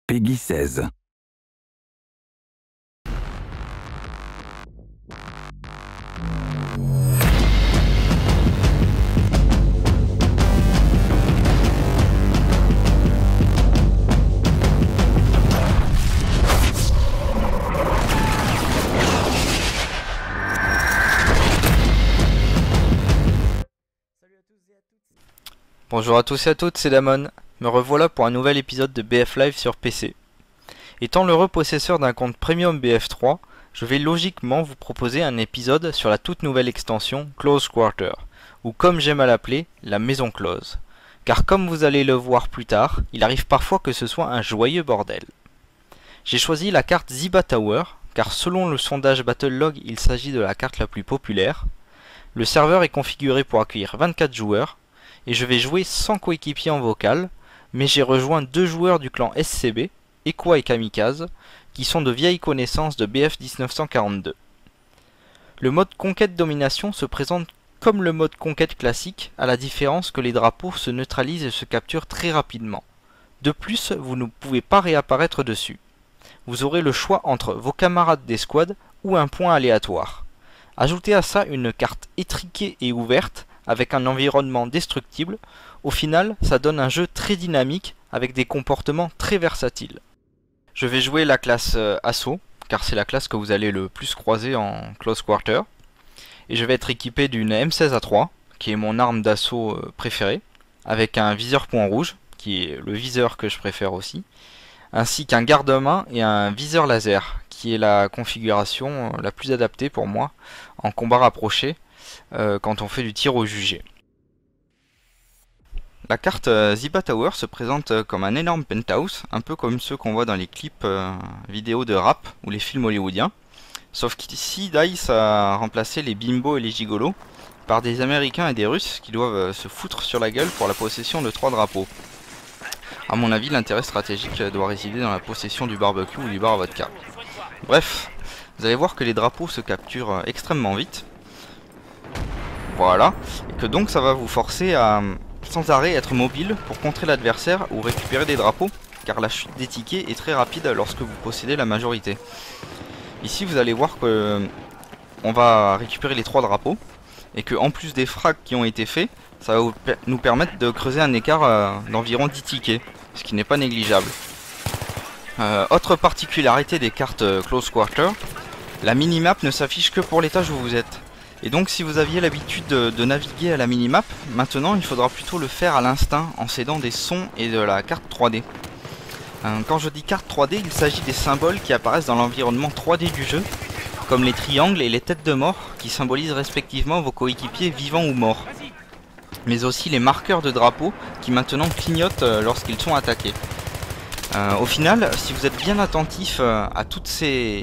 Peggy 16. Bonjour à tous et à toutes, c'est Damon. Me revoilà pour un nouvel épisode de BF Live sur PC. Étant l'heureux possesseur d'un compte Premium BF3, je vais logiquement vous proposer un épisode sur la toute nouvelle extension Close Quarter, ou comme j'aime à l'appeler, la maison close. Car comme vous allez le voir plus tard, il arrive parfois que ce soit un joyeux bordel. J'ai choisi la carte Ziba Tower, car selon le sondage Battlelog, il s'agit de la carte la plus populaire. Le serveur est configuré pour accueillir 24 joueurs, et je vais jouer sans coéquipier en vocal, mais j'ai rejoint deux joueurs du clan SCB, Equa et Kamikaze, qui sont de vieilles connaissances de BF 1942. Le mode conquête-domination se présente comme le mode conquête classique, à la différence que les drapeaux se neutralisent et se capturent très rapidement. De plus, vous ne pouvez pas réapparaître dessus. Vous aurez le choix entre vos camarades d'escouade ou un point aléatoire. Ajoutez à ça une carte étriquée et ouverte, avec un environnement destructible. Au final, ça donne un jeu très dynamique avec des comportements très versatiles. Je vais jouer la classe Assaut, car c'est la classe que vous allez le plus croiser en Close Quarter. Et je vais être équipé d'une M16A3, qui est mon arme d'assaut préférée, avec un viseur point rouge, qui est le viseur que je préfère aussi, ainsi qu'un garde-main et un viseur laser, qui est la configuration la plus adaptée pour moi en combat rapproché, quand on fait du tir au jugé. La carte Ziba Tower se présente comme un énorme penthouse, un peu comme ceux qu'on voit dans les clips vidéo de rap ou les films hollywoodiens. Sauf qu'ici, DICE a remplacé les bimbos et les gigolos par des Américains et des Russes qui doivent se foutre sur la gueule pour la possession de 3 drapeaux. A mon avis, l'intérêt stratégique doit résider dans la possession du barbecue ou du bar à vodka. Bref, vous allez voir que les drapeaux se capturent extrêmement vite. Voilà, et que donc ça va vous forcer à sans arrêt être mobile pour contrer l'adversaire ou récupérer des drapeaux, car la chute des tickets est très rapide lorsque vous possédez la majorité. Ici vous allez voir que on va récupérer les 3 drapeaux, et que en plus des frags qui ont été faits, ça va nous permettre de creuser un écart d'environ 10 tickets, ce qui n'est pas négligeable. Autre particularité des cartes Close Quarter, la minimap ne s'affiche que pour l'étage où vous êtes. Et donc si vous aviez l'habitude de naviguer à la minimap, maintenant il faudra plutôt le faire à l'instinct en s'aidant des sons et de la carte 3D. Quand je dis carte 3D, il s'agit des symboles qui apparaissent dans l'environnement 3D du jeu, comme les triangles et les têtes de mort qui symbolisent respectivement vos coéquipiers vivants ou morts. Mais aussi les marqueurs de drapeaux qui maintenant clignotent lorsqu'ils sont attaqués. Au final, si vous êtes bien attentif à toutes ces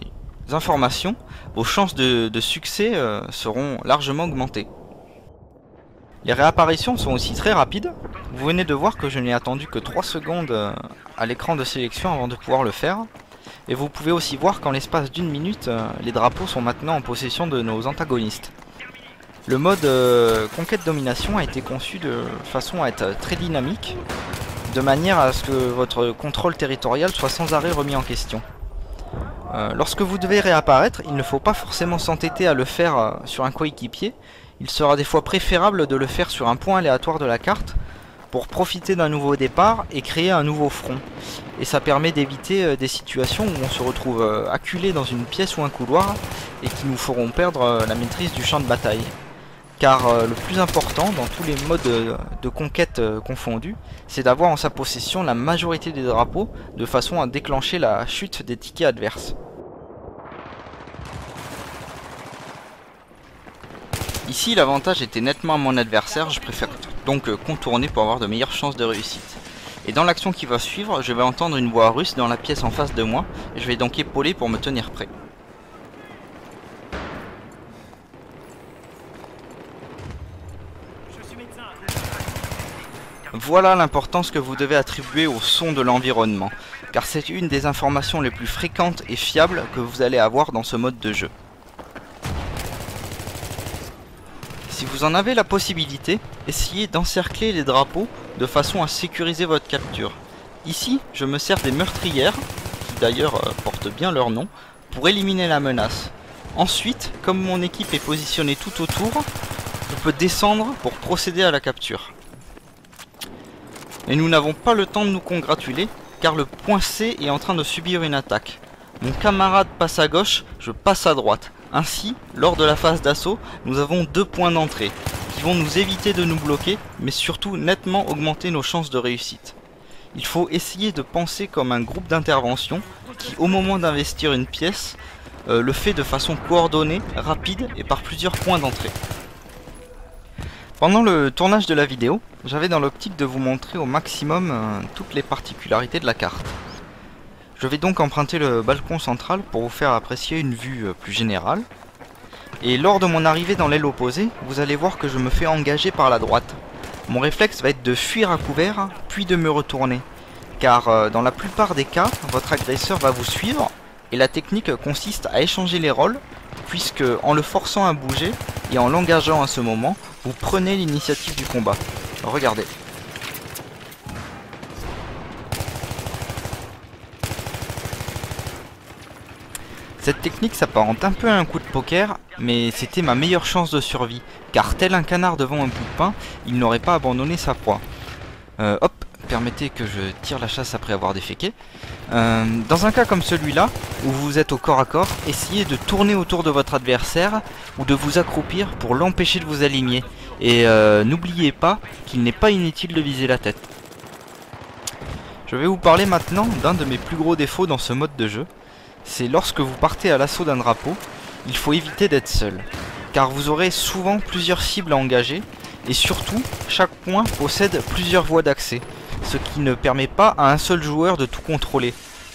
informations, vos chances de succès seront largement augmentées. Les réapparitions sont aussi très rapides. Vous venez de voir que je n'ai attendu que 3 secondes à l'écran de sélection avant de pouvoir le faire. Et vous pouvez aussi voir qu'en l'espace d'une minute, les drapeaux sont maintenant en possession de nos antagonistes. Le mode conquête-domination a été conçu de façon à être très dynamique, de manière à ce que votre contrôle territorial soit sans arrêt remis en question. Lorsque vous devez réapparaître, il ne faut pas forcément s'entêter à le faire sur un coéquipier. Il sera des fois préférable de le faire sur un point aléatoire de la carte pour profiter d'un nouveau départ et créer un nouveau front. Et ça permet d'éviter des situations où on se retrouve acculé dans une pièce ou un couloir et qui nous feront perdre la maîtrise du champ de bataille. Car le plus important dans tous les modes de conquête confondus, c'est d'avoir en sa possession la majorité des drapeaux de façon à déclencher la chute des tickets adverses. Ici l'avantage était nettement à mon adversaire, je préfère donc contourner pour avoir de meilleures chances de réussite. Et dans l'action qui va suivre, je vais entendre une voix russe dans la pièce en face de moi, et je vais donc épauler pour me tenir prêt. Voilà l'importance que vous devez attribuer au son de l'environnement, car c'est une des informations les plus fréquentes et fiables que vous allez avoir dans ce mode de jeu. Si vous en avez la possibilité, essayez d'encercler les drapeaux de façon à sécuriser votre capture. Ici, je me sers des meurtrières, qui d'ailleurs portent bien leur nom, pour éliminer la menace. Ensuite, comme mon équipe est positionnée tout autour, je peux descendre pour procéder à la capture. Et nous n'avons pas le temps de nous congratuler, car le point C est en train de subir une attaque. Mon camarade passe à gauche, je passe à droite. Ainsi, lors de la phase d'assaut, nous avons 2 points d'entrée, qui vont nous éviter de nous bloquer, mais surtout nettement augmenter nos chances de réussite. Il faut essayer de penser comme un groupe d'intervention, qui au moment d'investir une pièce, le fait de façon coordonnée, rapide et par plusieurs points d'entrée. Pendant le tournage de la vidéo, j'avais dans l'optique de vous montrer au maximum toutes les particularités de la carte. Je vais donc emprunter le balcon central pour vous faire apprécier une vue plus générale. Et lors de mon arrivée dans l'aile opposée, vous allez voir que je me fais engager par la droite. Mon réflexe va être de fuir à couvert, puis de me retourner. Car dans la plupart des cas, votre agresseur va vous suivre, et la technique consiste à échanger les rôles, puisque en le forçant à bouger, et en l'engageant à ce moment, vous prenez l'initiative du combat. Regardez. Cette technique s'apparente un peu à un coup de poker, mais c'était ma meilleure chance de survie, car tel un canard devant un bout de pain, il n'aurait pas abandonné sa proie. Hop, permettez que je tire la chasse après avoir déféqué. Dans un cas comme celui-là, où vous êtes au corps à corps, essayez de tourner autour de votre adversaire, ou de vous accroupir pour l'empêcher de vous aligner. Et n'oubliez pas qu'il n'est pas inutile de viser la tête. Je vais vous parler maintenant d'un de mes plus gros défauts dans ce mode de jeu. C'est lorsque vous partez à l'assaut d'un drapeau, il faut éviter d'être seul, car vous aurez souvent plusieurs cibles à engager, et surtout, chaque point possède plusieurs voies d'accès, ce qui ne permet pas à un seul joueur de tout contrôler.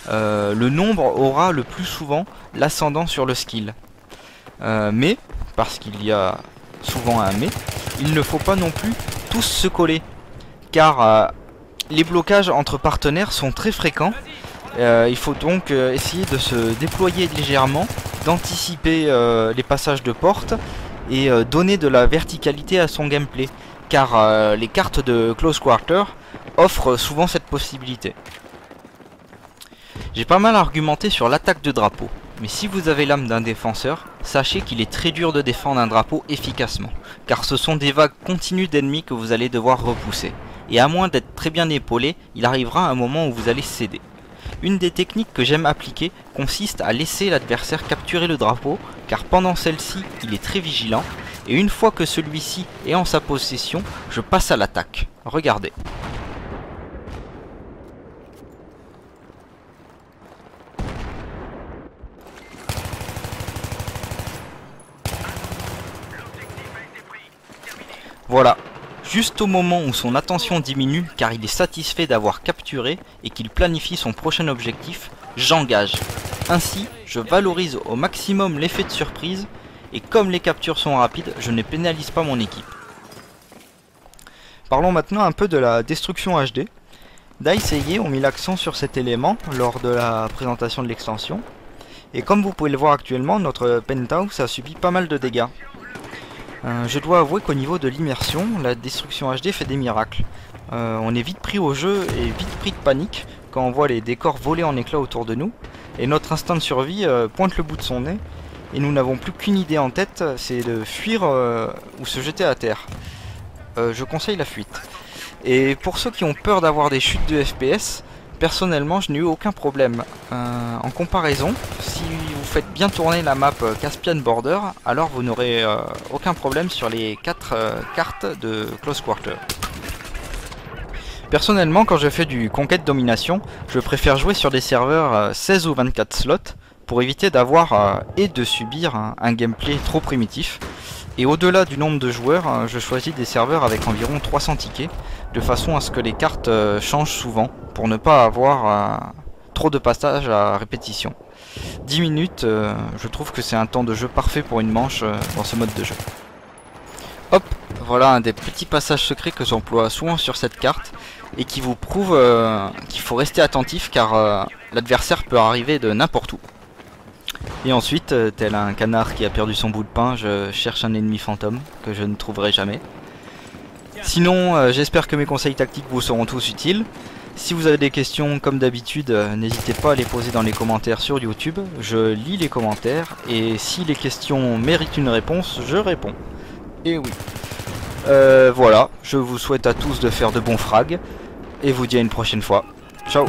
Le nombre aura le plus souvent l'ascendant sur le skill. Mais, parce qu'il y a souvent un mais, il ne faut pas non plus tous se coller, car les blocages entre partenaires sont très fréquents. Il faut donc essayer de se déployer légèrement, d'anticiper les passages de porte et donner de la verticalité à son gameplay, car les cartes de Close Quarter offrent souvent cette possibilité. J'ai pas mal argumenté sur l'attaque de drapeau, mais si vous avez l'âme d'un défenseur, sachez qu'il est très dur de défendre un drapeau efficacement, car ce sont des vagues continues d'ennemis que vous allez devoir repousser, et à moins d'être très bien épaulé, il arrivera un moment où vous allez céder. Une des techniques que j'aime appliquer consiste à laisser l'adversaire capturer le drapeau, car pendant celle-ci, il est très vigilant, et une fois que celui-ci est en sa possession, je passe à l'attaque. Regardez. Voilà. Juste au moment où son attention diminue car il est satisfait d'avoir capturé et qu'il planifie son prochain objectif, j'engage. Ainsi, je valorise au maximum l'effet de surprise et comme les captures sont rapides, je ne pénalise pas mon équipe. Parlons maintenant un peu de la destruction HD. DICE et EA ont mis l'accent sur cet élément lors de la présentation de l'extension. Et comme vous pouvez le voir actuellement, notre penthouse a subi pas mal de dégâts. Je dois avouer qu'au niveau de l'immersion, la destruction HD fait des miracles. On est vite pris au jeu et vite pris de panique quand on voit les décors voler en éclats autour de nous. Et notre instinct de survie pointe le bout de son nez. Et nous n'avons plus qu'une idée en tête, c'est de fuir ou se jeter à terre. Je conseille la fuite. Et pour ceux qui ont peur d'avoir des chutes de FPS, personnellement je n'ai eu aucun problème. En comparaison, si vous faites bien tourner la map Caspian Border, alors vous n'aurez aucun problème sur les 4 cartes de Close Quarter. Personnellement, quand je fais du conquête domination, je préfère jouer sur des serveurs 16 ou 24 slots pour éviter d'avoir et de subir un gameplay trop primitif. Et au-delà du nombre de joueurs, je choisis des serveurs avec environ 300 tickets, de façon à ce que les cartes changent souvent, pour ne pas avoir trop de passages à répétition. 10 minutes, je trouve que c'est un temps de jeu parfait pour une manche dans ce mode de jeu. Hop, voilà un des petits passages secrets que j'emploie souvent sur cette carte, et qui vous prouve qu'il faut rester attentif car l'adversaire peut arriver de n'importe où. Et ensuite, tel un canard qui a perdu son bout de pain, je cherche un ennemi fantôme que je ne trouverai jamais. Sinon, j'espère que mes conseils tactiques vous seront tous utiles. Si vous avez des questions, comme d'habitude, n'hésitez pas à les poser dans les commentaires sur YouTube. Je lis les commentaires et si les questions méritent une réponse, je réponds. Et oui. Voilà, je vous souhaite à tous de faire de bons frags et vous dis à une prochaine fois. Ciao.